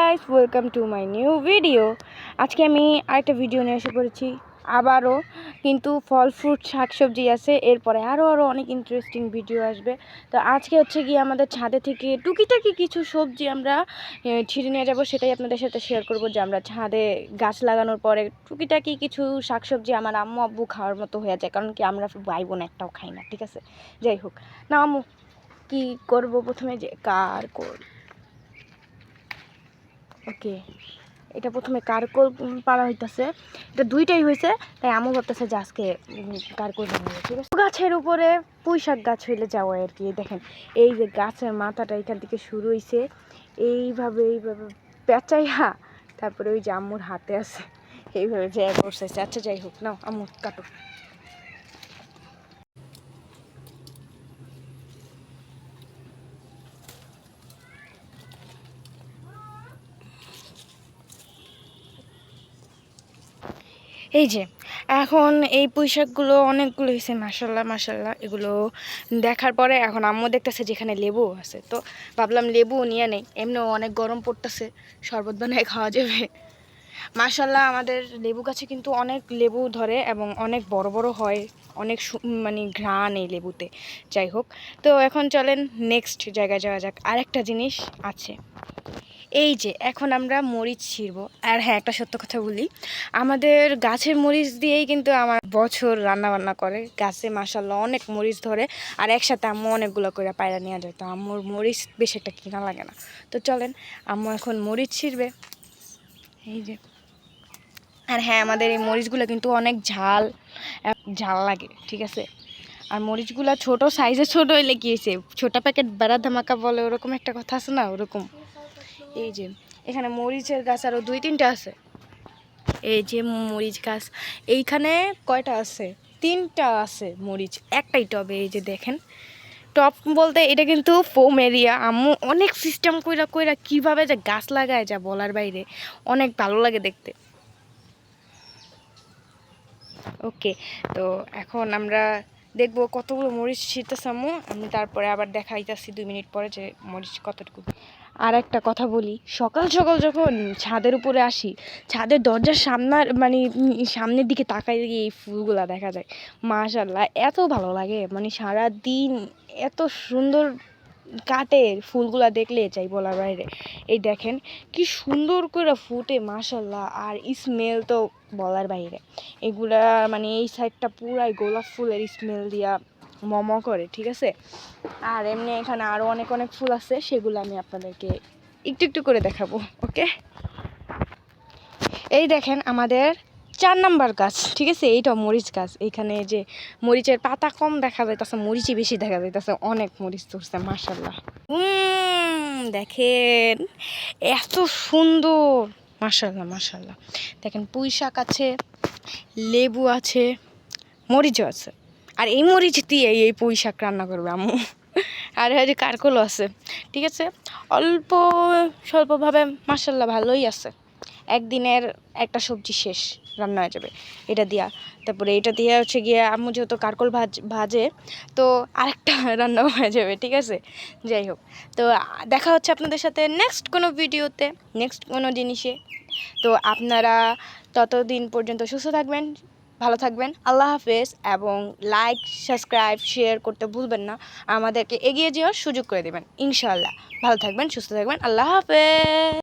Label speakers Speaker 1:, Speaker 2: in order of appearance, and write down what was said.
Speaker 1: Guys, welcome to my new video. আজকে আমি আরেকটা ভিডিও নিয়ে এসে পড়েছি আবারও, কিন্তু ফল ফ্রুট শাকসবজি আছে, এরপরে আরও অনেক ইন্টারেস্টিং ভিডিও আসবে। তো আজকে হচ্ছে গিয়ে আমাদের ছাদে থেকে টুকিটাকি কিছু সবজি আমরা ছিঁড়ে নিয়ে যাবো, সেটাই আপনাদের সাথে শেয়ার করবো। যে আমরা ছাদে গাছ লাগানোর পরে টুকিটাকি কিছু শাকসবজি আমার আম্মু আব্বু খাওয়ার মতো হয়ে যায়, কারণ কি আমরা ভাই বোন একটাও খাই না, ঠিক আছে। যাই হোক না আম্মু, কী করবো প্রথমে যে ওকে, এটা প্রথমে কারকোল পাড়া হইতেছে, এটা দুইটাই হয়েছে, তাই আমও ভাবতেছে যে আজকে কারকোল বানাবো, ঠিক আছে। গাছের উপরে পুঁই শাক গাছ হইলে যাওয়া আর কি। দেখেন এই যে গাছের মাথাটা এখান থেকে শুরু হয়েছে, এইভাবে পেঁচাইয়া তারপরে ওই যে আম্মুর হাতে আছে, এইভাবে যে বসেছে। আচ্ছা যাই হোক, নাও আম্মু কাটো। এই যে এখন এই পুঁইশাকগুলো অনেকগুলো হয়েছে, মাশাল্লাহ মাশাল্লাহ। এগুলো দেখার পরে এখন আম্মু দেখতেছে যেখানে লেবু আছে, তো ভাবলাম লেবু নিয়ে নেই, এমনিও অনেক গরম পড়তেছে, শরবত বানায় খাওয়া যাবে। মাশাল্লাহ আমাদের লেবু গাছে কিন্তু অনেক লেবু ধরে এবং অনেক বড় বড় হয়, অনেক মানে ঘ্রাণ এই লেবুতে। যাই হোক, তো এখন চলেন নেক্সট জায়গায় যাওয়া যাক। আরেকটা জিনিস আছে, এই যে এখন আমরা মরিচ ছিঁড়বো। আর হ্যাঁ, একটা সত্য কথা বলি, আমাদের গাছের মরিচ দিয়েই কিন্তু আমার বছর রান্না বান্না করে। গাছে মাশাল্লাহ অনেক মরিচ ধরে, আর একসাথে আম্মু অনেকগুলো করে পায়রা নিয়ে যায়, তো আম্মুর মরিচ বেশ একটা কিনা লাগে না। তো চলেন, আম্মু এখন মরিচ ছিঁড়বে। এই যে, আর হ্যাঁ, আমাদের এই মরিচগুলো কিন্তু অনেক ঝাল ঝাল লাগে, ঠিক আছে। আর মরিচগুলো ছোট সাইজে, ছোট হইলে কি হয়েছে, ছোটো প্যাকেট বেড়া ধামাকা বলে, ওরকম একটা কথা আছে না, ওরকম। এই যে এখানে মরিচের গাছ আরও 2-3টা আছে। এই যে মরিচ গাছ এইখানে কয়টা আছে, 3টা আছে মরিচ, একটাই টবে। এই যে দেখেন, টপ বলতে এটা কিন্তু ফোম এরিয়া। আম্মু অনেক সিস্টেম কইরা কইরা কীভাবে যে গাছ লাগায়, যা বলার বাইরে, অনেক ভালো লাগে দেখতে। ওকে, তো এখন আমরা দেখবো কতগুলো মরিচ ছিঁড়তেছে আম্মু, আমি তারপরে আবার দেখাইতেছি 2 মিনিট পরে যে মরিচ কতটুকু। আর একটা কথা বলি, সকাল সকাল যখন ছাদের উপরে আসি, ছাদের দরজার সামনের দিকে তাকাই গিয়ে এই ফুলগুলা দেখা যায়, মাশাল্লাহ এত ভালো লাগে, মানে সারা দিন এত সুন্দর কাটে ফুলগুলা দেখলে, চাই বলার বাইরে। এই দেখেন কি সুন্দর করে ফুটে, মাশাল্লাহ, আর স্মেল তো বলার বাইরে। এগুলা মানে এই সাইডটা পুরাই গোলাপ ফুলের স্মেল দিয়া মম করে, ঠিক আছে। আর এমনি এখানে আরও অনেক ফুল আছে, সেগুলো আমি আপনাদেরকে একটু একটু করে দেখাবো, ওকে। এই দেখেন আমাদের 4 নাম্বার গাছ, ঠিক আছে, এইটা মরিচ গাছ। এইখানে যে মরিচের পাতা কম দেখা যাইতেছে, মরিচই বেশি দেখা যাইতেছে, অনেক মরিচ ধরছে মাশাল্লাহ। দেখেন এত সুন্দর, মাশাল্লাহ মাশাল্লাহ। দেখেন পুঁই শাক আছে, লেবু আছে, মরিচও আছে, আর এই মরিচ দিয়ে এই পুঁই শাক রান্না করবে আম্মু। আর এই যে কারকলও আছে, ঠিক আছে, অল্প স্বল্পভাবে মাশাল্লাহ ভালোই আছে। একদিনের একটা সবজি শেষ, রান্না হয়ে যাবে এটা দিয়া। তারপরে এটা দিয়ে হচ্ছে গিয়ে আম্মু যেহেতু কারকল ভাজে, তো আরেকটা রান্না হয়ে যাবে, ঠিক আছে। যাই হোক, তো দেখা হচ্ছে আপনাদের সাথে নেক্সট কোনো ভিডিওতে, নেক্সট কোনো জিনিসে। তো আপনারা ততদিন পর্যন্ত সুস্থ থাকবেন, ভালো থাকবেন, আল্লাহ হাফেজ। এবং লাইক, সাবস্ক্রাইব, শেয়ার করতে ভুলবেন না, আমাদেরকে এগিয়ে যাওয়ার সুযোগ করে দেবেন ইনশাআল্লাহ। ভালো থাকবেন, সুস্থ থাকবেন, আল্লাহ হাফেজ।